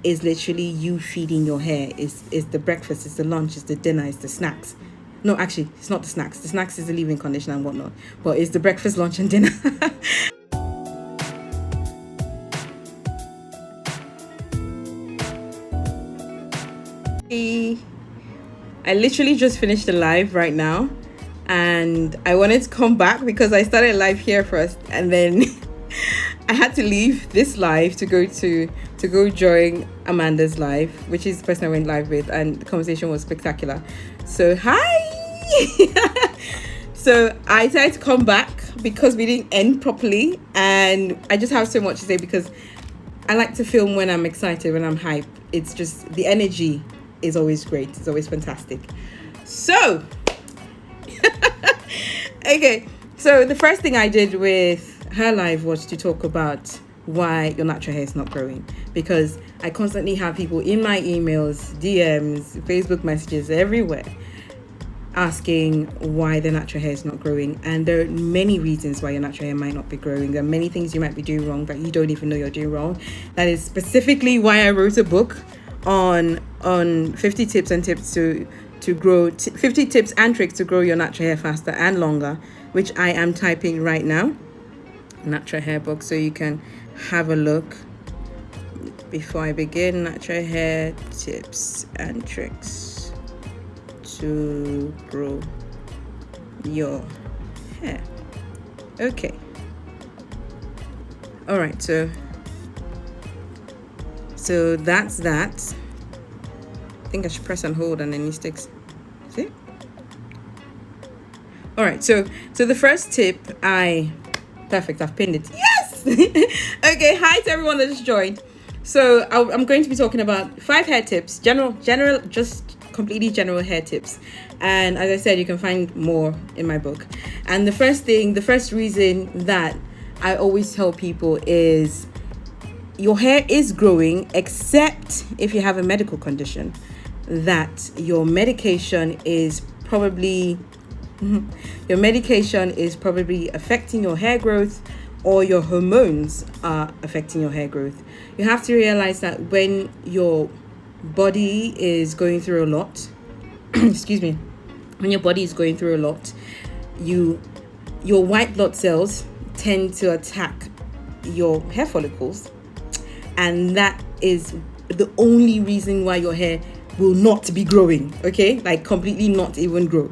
is literally you feeding your hair. Is the breakfast, it's the lunch, it's the dinner, it's the snacks. No, actually, it's not the snacks. The snacks is the leave-in conditioner and whatnot. But it's the breakfast, lunch, and dinner. I literally just finished the live right now. And I wanted to come back because I started live here first. And then I had to leave this live to go join Amanda's live, which is the person I went live with. And the conversation was spectacular. So, hi! So I decided to come back because we didn't end properly, and I just have so much to say because I like to film when I'm excited, when I'm hyped. It's just the energy is always great. It's always fantastic. So okay, so the first thing I did with her live was to talk about why your natural hair is not growing, because I constantly have people in my emails, DMs, Facebook messages, everywhere asking why their natural hair is not growing. And there are many reasons why your natural hair might not be growing. There are many things you might be doing wrong that you don't even know you're doing wrong. That is specifically why I wrote a book on 50 tips and tips to grow 50 tips and tricks to grow your natural hair faster and longer, which I am typing right now. Natural hair book, so you can have a look. Before I begin, natural hair tips and tricks to grow your hair. Okay, all right, so that's that. I think I should press and hold and then it sticks. See? All right, so the first tip, perfect, I've pinned it. Yes. Okay, hi to everyone that just joined. So I'm going to be talking about 5 hair tips, general, just completely general hair tips. And as I said, you can find more in my book. And the first reason that I always tell people is your hair is growing, except if you have a medical condition that your medication is probably affecting your hair growth, or your hormones are affecting your hair growth. You have to realize that when your body is going through a lot excuse me, when your body is going through a lot, your white blood cells tend to attack your hair follicles, and that is the only reason why your hair will not be growing. Okay, like completely not even grow.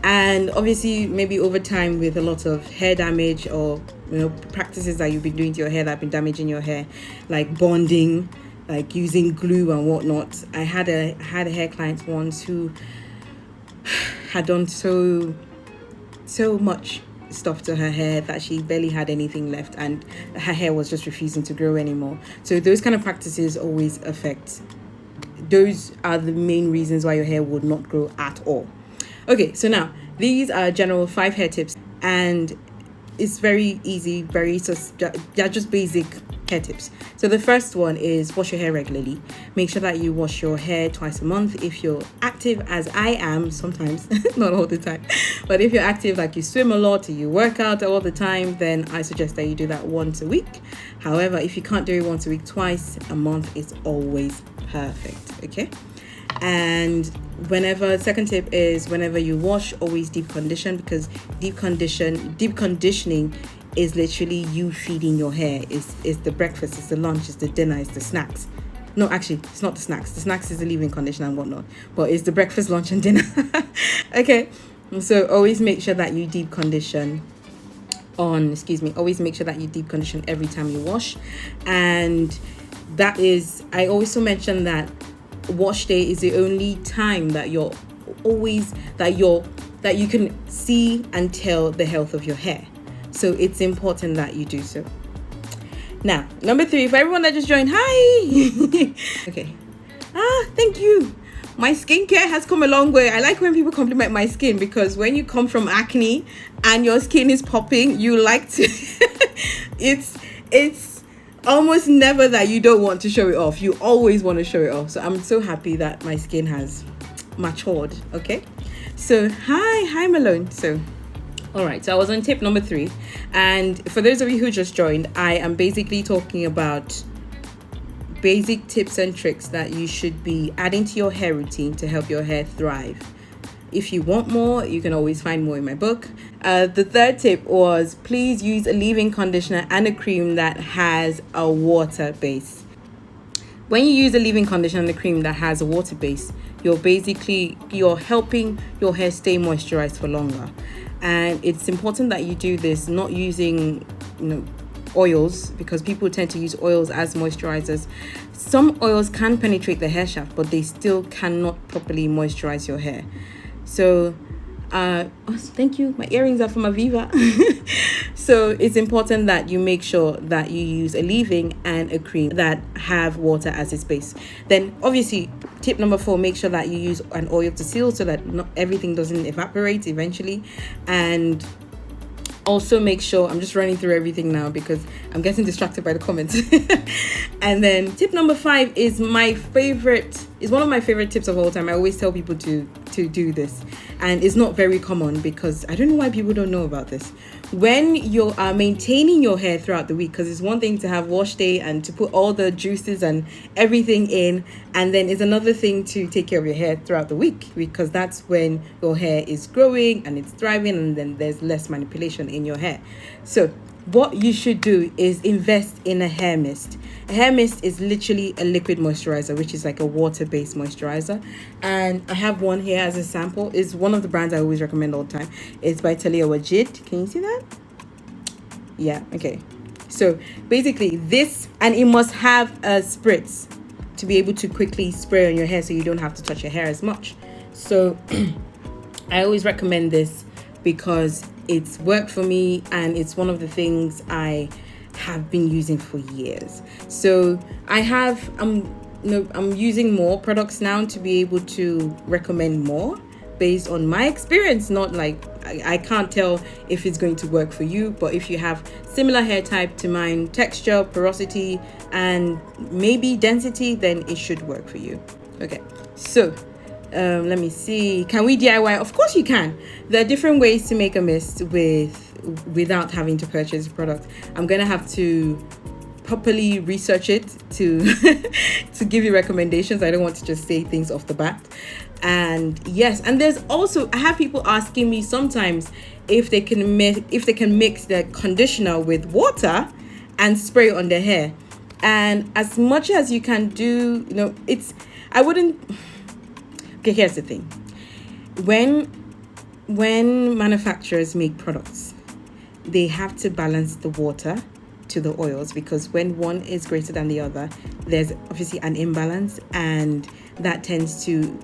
And obviously, maybe over time, with a lot of hair damage or practices that you've been doing to your hair that have been damaging your hair, like bonding, like using glue and whatnot. I had a hair client once who had done so much stuff to her hair that she barely had anything left, and her hair was just refusing to grow anymore. So those kind of practices always affect. Those are the main reasons why your hair would not grow at all. Okay, so now these are general 5 hair tips, and it's very easy, they're just basic hair tips. So the first one is wash your hair regularly. Make sure that you wash your hair twice a month. If you're active, as I am sometimes, not all the time, but if you're active, like you swim a lot or you work out all the time, then I suggest that you do that once a week. However, if you can't do it once a week, twice a month is always perfect. Okay. And second tip is whenever you wash, always deep condition, because deep conditioning is literally you feeding your hair. Is the breakfast, it's the lunch, it's the dinner, it's the snacks. No, actually, it's not the snacks. The snacks is the leave-in conditioner and whatnot, but it's the breakfast, lunch, and dinner. Okay, so always make sure that you deep condition always make sure that you deep condition every time you wash. And that is, I also mention that wash day is the only time that you can see and tell the health of your hair. So it's important that you do so. Now, number 3, for everyone that just joined, hi. Okay. Thank you. My skincare has come a long way. I like when people compliment my skin, because when you come from acne and your skin is popping, you like to it's almost never that you don't want to show it off. You always want to show it off. So I'm so happy that my skin has matured. Okay, so hi Malone. So all right, so I was on tip number 3, and for those of you who just joined, I am basically talking about basic tips and tricks that you should be adding to your hair routine to help your hair thrive. If you want more, you can always find more in my book. The third tip was, please use a leave-in conditioner and a cream that has a water base. When you use a leave-in conditioner and a cream that has a water base, you're helping your hair stay moisturized for longer. And it's important that you do this not using, oils, because people tend to use oils as moisturizers. Some oils can penetrate the hair shaft, but they still cannot properly moisturize your hair. So thank you, my earrings are from Aviva. So it's important that you make sure that you use a leave-in and a cream that have water as its base. Then obviously tip number 4, make sure that you use an oil to seal so that not everything doesn't evaporate eventually. And also make sure, I'm just running through everything now because I'm getting distracted by the comments. And then tip number 5 is one of my favorite tips of all time. I always tell people to do this, and it's not very common because I don't know why people don't know about this. When you are maintaining your hair throughout the week, because it's one thing to have wash day and to put all the juices and everything in, and then it's another thing to take care of your hair throughout the week, because that's when your hair is growing and it's thriving, and then there's less manipulation in your hair. So what you should do is invest in a hair mist. A hair mist is literally a liquid moisturizer, which is like a water-based moisturizer. And I have one here as a sample. It's one of the brands I always recommend all the time. It's by Juliet. Can you see that? Yeah, okay. So basically this, and it must have a spritz to be able to quickly spray on your hair so you don't have to touch your hair as much. So I always recommend this because it's worked for me, and it's one of the things I have been using for years. So I'm using more products now to be able to recommend more based on my experience. Not like I can't tell if it's going to work for you, but if you have similar hair type to mine, texture, porosity, and maybe density, then it should work for you. Okay, so let me see. Can we DIY? Of course you can. There are different ways to make a mist without having to purchase a product. I'm gonna have to properly research it to to give you recommendations. I don't want to just say things off the bat. And yes, and there's also, I have people asking me sometimes if they can mix the conditioner with water and spray on their hair. And as much as you can do, okay, here's the thing. When manufacturers make products, they have to balance the water to the oils, because when one is greater than the other, there's obviously an imbalance, and that tends to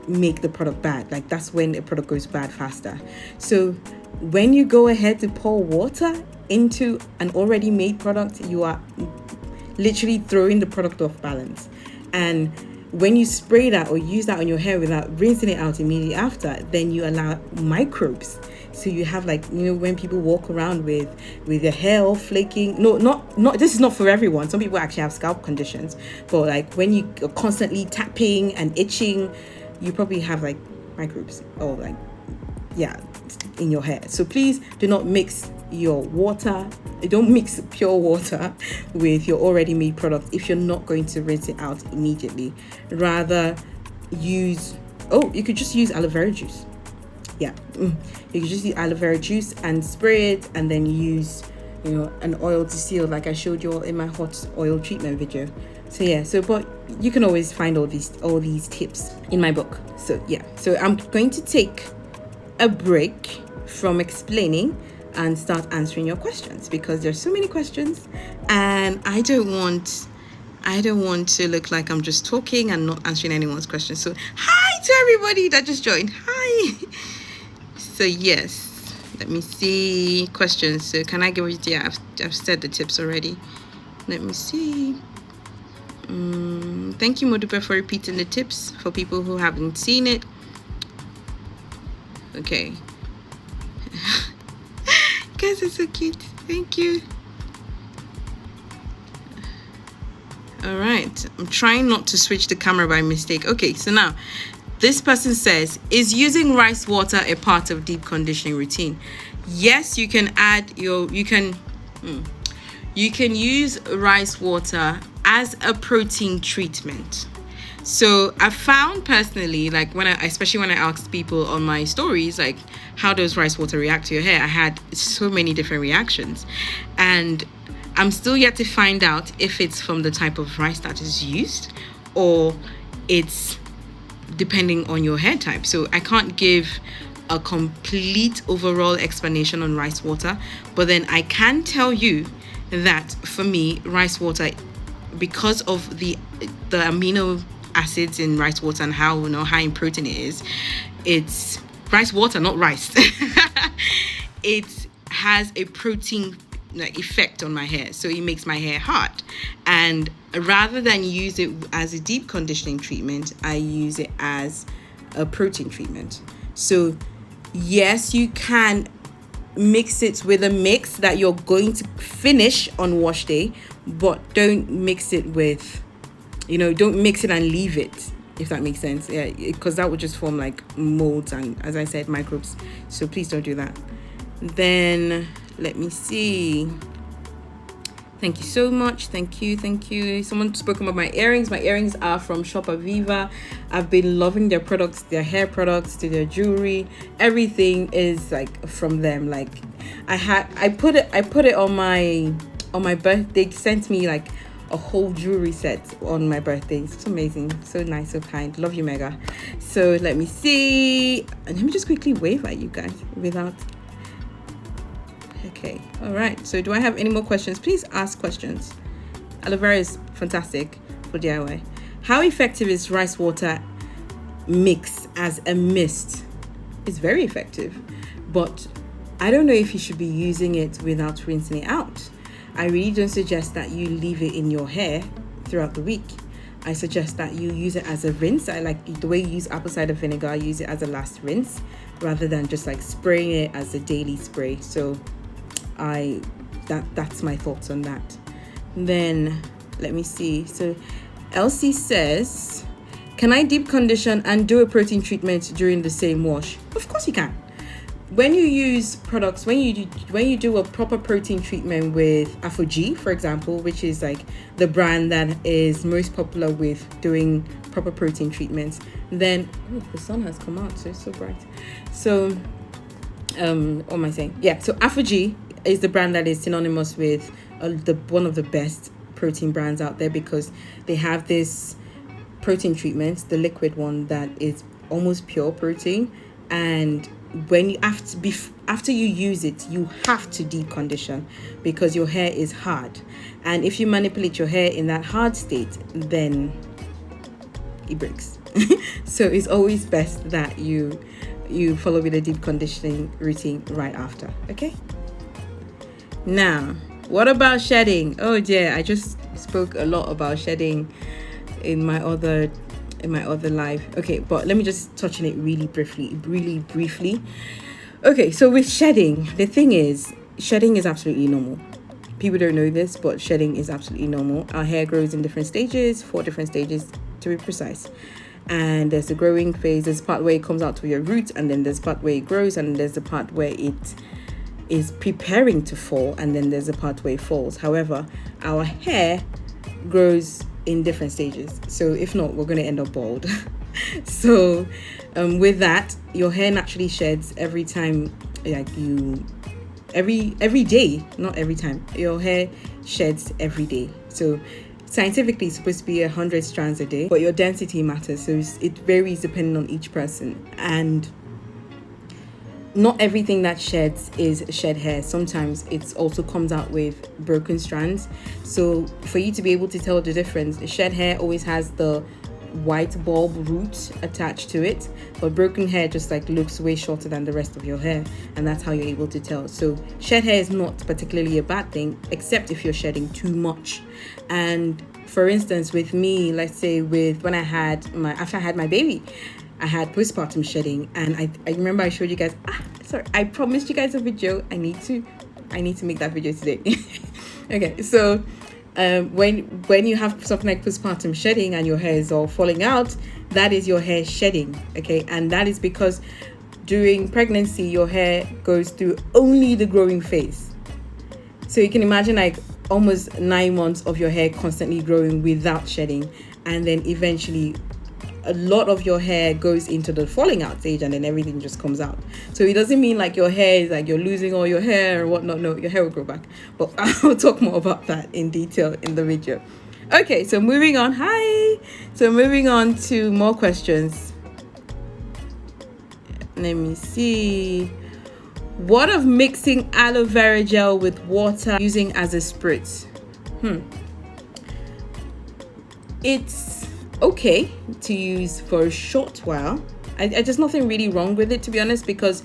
make the product bad. Like, that's when a product goes bad faster. So when you go ahead to pour water into an already made product, you are literally throwing the product off balance. And when you spray that or use that on your hair without rinsing it out immediately after, then you allow microbes. So you have, like, when people walk around with their hair all flaking. No, not this is not for everyone. Some people actually have scalp conditions. But like when you are constantly tapping and itching, you probably have like microbes or like, yeah, in your hair. So please do not mix your water. Don't mix pure water with your already made product if you're not going to rinse it out immediately. Rather use, you could just use aloe vera juice. Yeah, you could just use aloe vera juice and spray it, and then use an oil to seal, like I showed you all in my hot oil treatment video. So yeah, but you can always find all these tips in my book. So yeah, so I'm going to take a break from explaining and start answering your questions, because there's so many questions and I don't want to look like I'm just talking and not answering anyone's questions. So hi to everybody that just joined. Hi. So yes, let me see questions. So can I give you? Yeah, I've said the tips already. Let me see. Thank you, Modupe, for repeating the tips for people who haven't seen it. Okay. Guys, it's so cute. Thank you. All right, I'm trying not to switch the camera by mistake. Okay, so now this person says, is using rice water a part of deep conditioning routine? Yes, you can add you can use rice water as a protein treatment. So I found personally, like especially when I asked people on my stories, like, how does rice water react to your hair? I had so many different reactions, and I'm still yet to find out if it's from the type of rice that is used or it's depending on your hair type. So I can't give a complete overall explanation on rice water, but then I can tell you that for me, rice water, because of the amino acids in rice water and how high in protein it is, it's rice water, not rice. It has a protein effect on my hair, so it makes my hair hard. And rather than use it as a deep conditioning treatment, I use it as a protein treatment. So yes, you can mix it with a mix that you're going to finish on wash day, but don't mix it with, don't mix it and leave it, if that makes sense. Yeah, because that would just form like molds and, as I said, microbes. So please don't do that. Then let me see. Thank you so much. Thank you. Someone spoke about my earrings. My earrings are from Shop Aviva. I've been loving their products, their hair products, to their jewelry. Everything is like from them. Like I put it on my birthday. They sent me like a whole jewelry set on my birthday. It's amazing. So nice, so kind. Love you, Mega. So let me see. And let me just quickly wave at you guys without. Okay, all right. So do I have any more questions? Please ask questions. Aloe Vera is fantastic for DIY. How effective is rice water mix as a mist? It's very effective, but I don't know if you should be using it without rinsing it out. I really don't suggest that you leave it in your hair throughout the week. I suggest that you use it as a rinse. I like the way you use apple cider vinegar. I use it as a last rinse rather than just like spraying it as a daily spray. So that's my thoughts on that. Then let me see. So Elsie says, can I deep condition and do a protein treatment during the same wash? Of course you can. When you use products, when you do a proper protein treatment with AFOG, for example, which is like the brand that is most popular with doing proper protein treatments, then the sun has come out, so it's so bright. So what am I saying? Yeah, so AFOG is the brand that is synonymous with one of the best protein brands out there, because they have this protein treatment, the liquid one, that is almost pure protein. And when you after you use it, you have to deep condition because your hair is hard, and if you manipulate your hair in that hard state, then it breaks. So it's always best that you follow with a deep conditioning routine right after. Okay, now what about shedding? Oh dear, I just spoke a lot about shedding in my other live. Okay, but let me just touch on it really briefly. Okay, so with shedding, the thing is, shedding is absolutely normal. People don't know this, but shedding is absolutely normal. Our hair grows in different stages, 4 different stages to be precise. And there's the growing phase, there's a part where it comes out to your root, and then there's a part where it grows, and there's a part where it is preparing to fall, and then there's a part where it falls. However, our hair grows in different stages, so if not, we're going to end up bald. So with that, your hair naturally sheds every time, like every day, not every time. Your hair sheds every day. So scientifically it's supposed to be 100 strands a day, but your density matters, so it varies depending on each person. And not everything that sheds is shed hair. Sometimes it also comes out with broken strands. So for you to be able to tell the difference, shed hair always has the white bulb root attached to it, but broken hair just like looks way shorter than the rest of your hair, and that's how you're able to tell. So shed hair is not particularly a bad thing, except if you're shedding too much. And for instance, with me, let's say after I had my baby, I had postpartum shedding, and I remember I showed you guys. I promised you guys a video. I need to make that video today. Okay, so when you have something like postpartum shedding and your hair is all falling out, that is your hair shedding. Okay, and that is because during pregnancy your hair goes through only the growing phase. So you can imagine, like, almost 9 months of your hair constantly growing without shedding, and then eventually a lot of your hair goes into the falling out stage, and then everything just comes out. So it doesn't mean like your hair is like you're losing all your hair or whatnot. No, your hair will grow back, but I'll talk more about that in detail in the video. Okay, so moving on. Hi. So moving on to more questions. Let me see. What of mixing aloe vera gel with water using as a spritz? It's okay to use for a short while. There's nothing really wrong with it, to be honest, because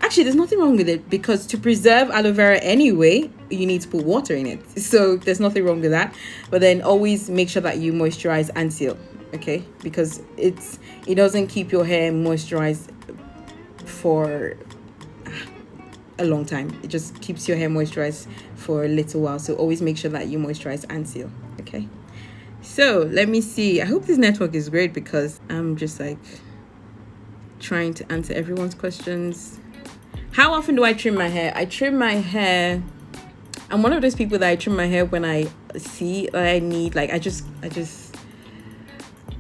actually there's nothing wrong with it, because to preserve aloe vera anyway, you need to put water in it. So there's nothing wrong with that. But then always make sure that you moisturize and seal, okay? Because it doesn't keep your hair moisturized for a long time. It just keeps your hair moisturized for a little while. So always make sure that you moisturize and seal, okay? So let me see. I hope this network is great, because I'm just like trying to answer everyone's questions. How often do I trim my hair? I trim my hair. I'm one of those people that I trim my hair when I see that I need, like,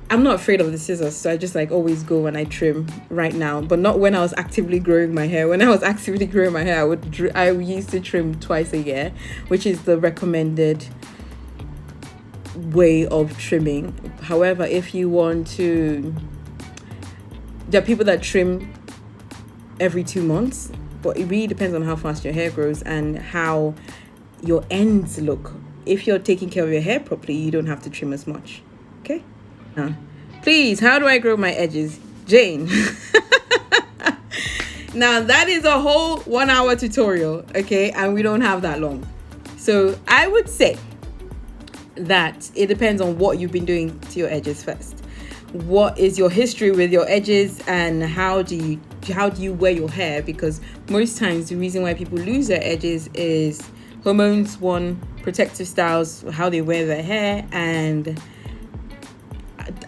I'm not afraid of the scissors, so I just like always go when I trim right now, but not when I was actively growing my hair. When I was actively growing my hair, I used to trim twice a year, which is the recommended way of trimming. However, if you want to, there are people that trim every 2 months, but it really depends on how fast your hair grows and how your ends look. If you're taking care of your hair properly, you don't have to trim as much, okay? Please, how do I grow my edges? Jane. Now that is a whole 1 hour tutorial, okay? And we don't have that long. So I would say that it depends on what you've been doing to your edges first. What is your history with your edges, and how do you wear your hair? Because most times the reason why people lose their edges is hormones, one, protective styles, how they wear their hair, and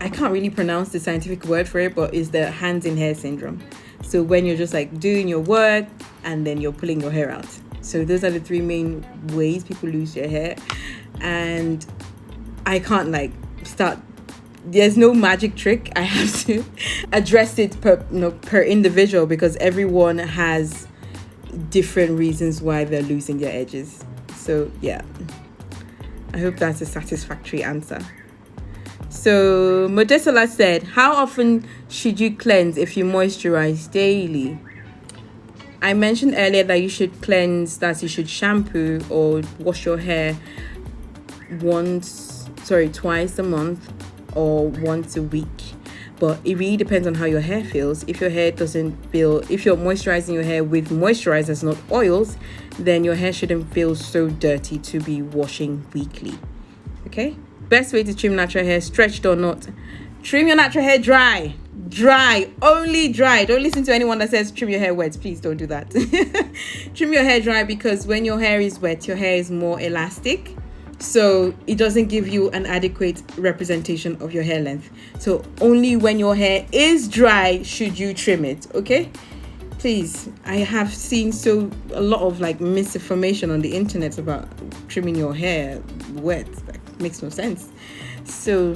I can't really pronounce the scientific word for it, but it's the hands in hair syndrome. So when you're just like doing your work and then you're pulling your hair out. So those are the 3 main ways people lose their hair. And I can't like start, there's no magic trick. I have to address it per individual, because everyone has different reasons why they're losing their edges. So yeah, I hope that's a satisfactory answer. So Modesola said, how often should you cleanse if you moisturize daily? I mentioned earlier that you should cleanse, that you should shampoo or wash your hair twice a month or once a week. But it really depends on how your hair feels. If your hair doesn't feel, if you're moisturizing your hair with moisturizers, not oils, then your hair shouldn't feel so dirty to be washing weekly, okay? Best way to trim natural hair, stretched or not. Trim your natural hair dry. Dry. Only dry. Don't listen to anyone that says trim your hair wet. Please don't do that. Trim your hair dry, because when your hair is wet, your hair is more elastic. So it doesn't give you an adequate representation of your hair length. So only when your hair is dry should you trim it, okay? Please, I have seen a lot of like misinformation on the internet about trimming your hair wet. Makes no sense. So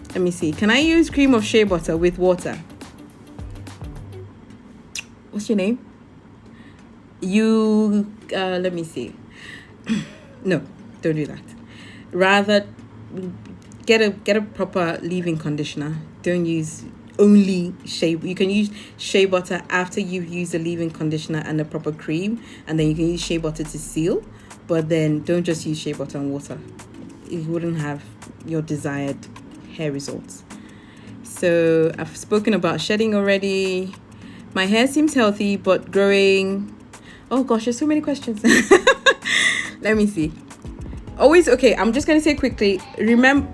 let me see, can I use cream of shea butter with water? What's your name? Let me see. No, don't do that. Rather get a proper leave-in conditioner. Don't use only shea. You can use shea butter after you've used a leave-in conditioner and a proper cream, and then you can use shea butter to seal, but then don't just use shea butter and water. You wouldn't have your desired hair results. So I've spoken about shedding already. My hair seems healthy but growing. Oh gosh, there's so many questions. Let me see. Always, okay, I'm just gonna say quickly, remember,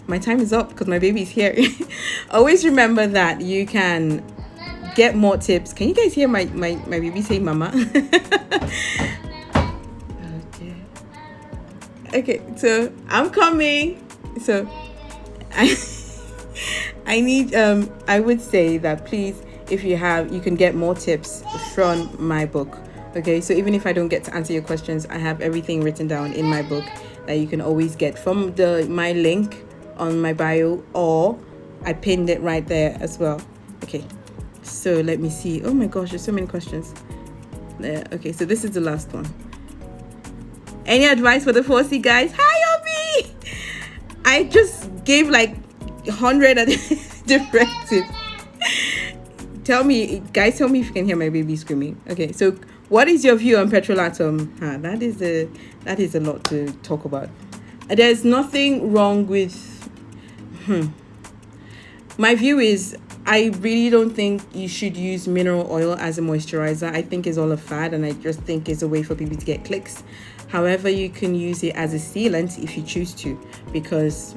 my time is up because my baby's here. Always remember that you can get more tips. Can you guys hear my baby say mama? Okay, so I'm coming. So I need I would say that please, if you can get more tips from my book, Okay, so even if I don't get to answer your questions, I have everything written down in my book that you can always get from my link on my bio, or I pinned it right there as well. Okay, so let me see. Oh my gosh, there's so many questions there. Okay, so this is the last one. Any advice for the 4C guys? Hi Obi! I just gave like 100 directives. Tell me, guys, tell me if you can hear my baby screaming. Okay, so what is your view on petrolatum? That is a lot to talk about. There's nothing wrong with my view is, I really don't think you should use mineral oil as a moisturizer. I think it's all a fad, and I just think it's a way for people to get clicks. However, you can use it as a sealant if you choose to, because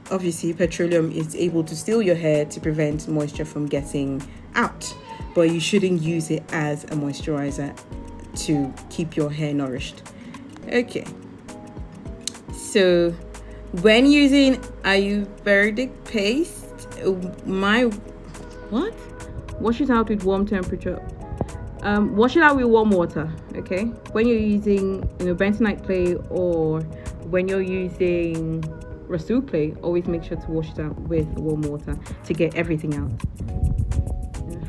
obviously petroleum is able to steal your hair to prevent moisture from getting out, but you shouldn't use it as a moisturizer to keep your hair nourished. Okay, so when using Ayurvedic paste, wash it out with warm temperature. Wash it out with warm water. Okay, when you're using bentonite clay, or when you're using RHASSOUL clay, always make sure to wash it out with warm water to get everything out.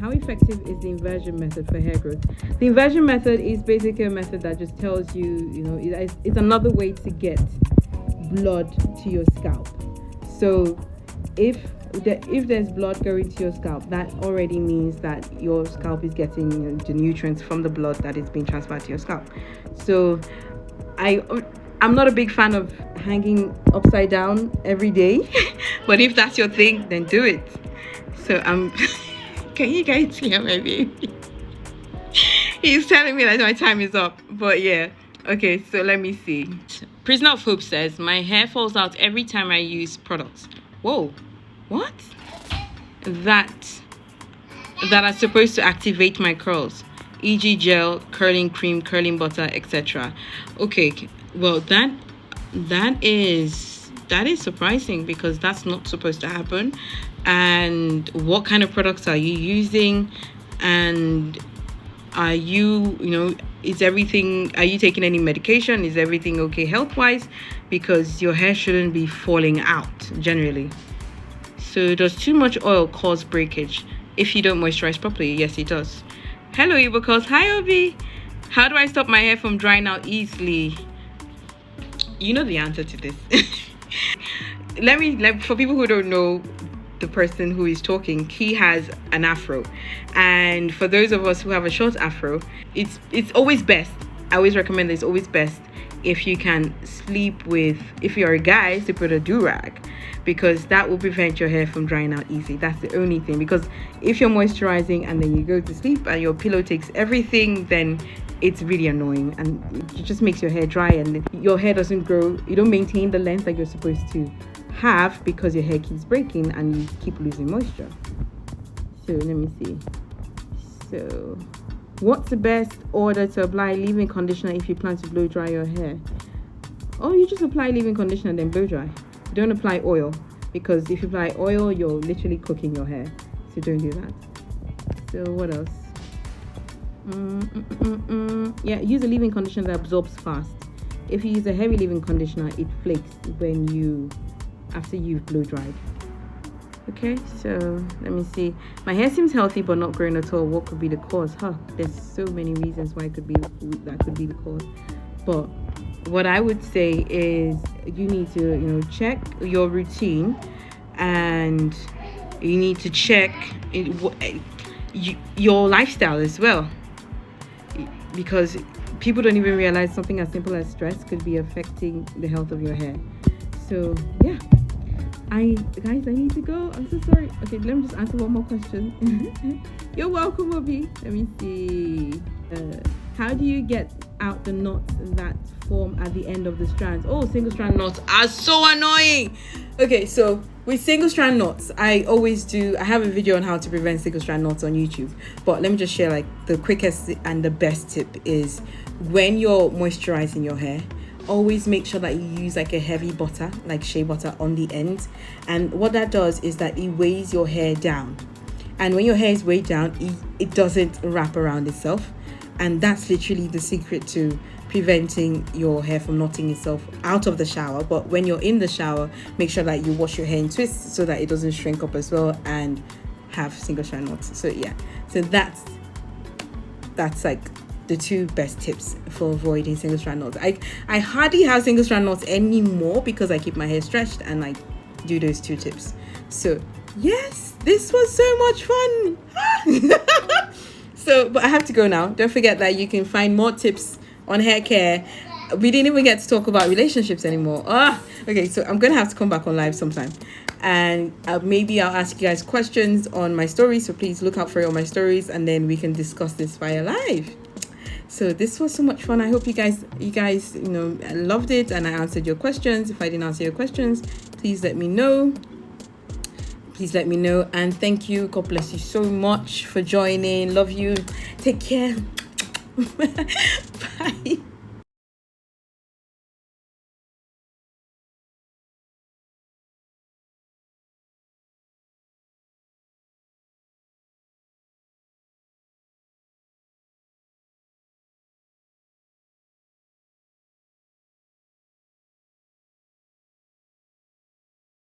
How effective is the inversion method for hair growth? The inversion method is basically a method that just tells you, it's another way to get blood to your scalp. So if there's blood going to your scalp, that already means that your scalp is getting the nutrients from the blood that is being transferred to your scalp. So I'm not a big fan of hanging upside down every day, but if that's your thing, then do it. So can you guys hear my baby? He's telling me that my time is up, but yeah. Okay, so let me see. Prisoner of Hope says, my hair falls out every time I use products. Whoa, what? That are supposed to activate my curls, e.g. gel, curling cream, curling butter, etc. Okay, well that is surprising, because that's not supposed to happen. And what kind of products are you using? And are you are you taking any medication? Is everything okay health wise? Because your hair shouldn't be falling out generally. So does too much oil cause breakage if you don't moisturize properly? Yes, it does. Hello Igbocurls. Hi Obi. How do I stop my hair from drying out easily? You know the answer to this. For people who don't know the person who is talking, he has an afro, and for those of us who have a short afro, it's always best. I always recommend it's always best if you can sleep with, if you're a guy, sleep with a do-rag, because that will prevent your hair from drying out easy. That's the only thing, because if you're moisturizing and then you go to sleep and your pillow takes everything, then it's really annoying, and it just makes your hair dry, and your hair doesn't grow. You don't maintain the length that you're supposed to have, because your hair keeps breaking and you keep losing moisture. So let me see. So what's the best order to apply leave-in conditioner if you plan to blow dry your hair? Oh, you just apply leave-in conditioner then blow dry. Don't apply oil, because if you apply oil, you're literally cooking your hair. So don't do that. So what else? Yeah, use a leave-in conditioner that absorbs fast. If you use a heavy leave-in conditioner, it flakes after you've blow dried. Okay, so let me see. My hair seems healthy but not growing at all. What could be the cause? There's so many reasons why that could be the cause. But what I would say is you need to check your routine, and you need to check your lifestyle as well, because people don't even realize something as simple as stress could be affecting the health of your hair. So yeah, guys, I need to go. I'm so sorry. Okay, let me just answer one more question. You're welcome, Obi. Let me see. How do you get out the knots that form at the end of the strands? Oh, single strand knots are so annoying. Okay, so with single strand knots, I have a video on how to prevent single strand knots on YouTube, but let me just share the quickest and the best tip is, when you're moisturizing your hair, always make sure that you use a heavy butter, like shea butter, on the end. And what that does is that it weighs your hair down, and when your hair is weighed down, it doesn't wrap around itself, And that's literally the secret to preventing your hair from knotting itself out of the shower. But when you're in the shower, make sure that you wash your hair in twists so that it doesn't shrink up as well and have single strand knots. So yeah, so that's like the 2 best tips for avoiding single strand knots. I hardly have single strand knots anymore because I keep my hair stretched and I do those 2 tips. So yes, this was so much fun. So, but I have to go now. Don't forget that you can find more tips on hair care. We didn't even get to talk about relationships anymore. Okay, so I'm gonna have to come back on live sometime, and maybe I'll ask you guys questions on my stories. So please look out for it on my stories, and then we can discuss this via live. So this was so much fun. I hope you guys loved it, and I answered your questions. If I didn't answer your questions, please let me know. And thank you. God bless you so much for joining. Love you. Take care. Bye.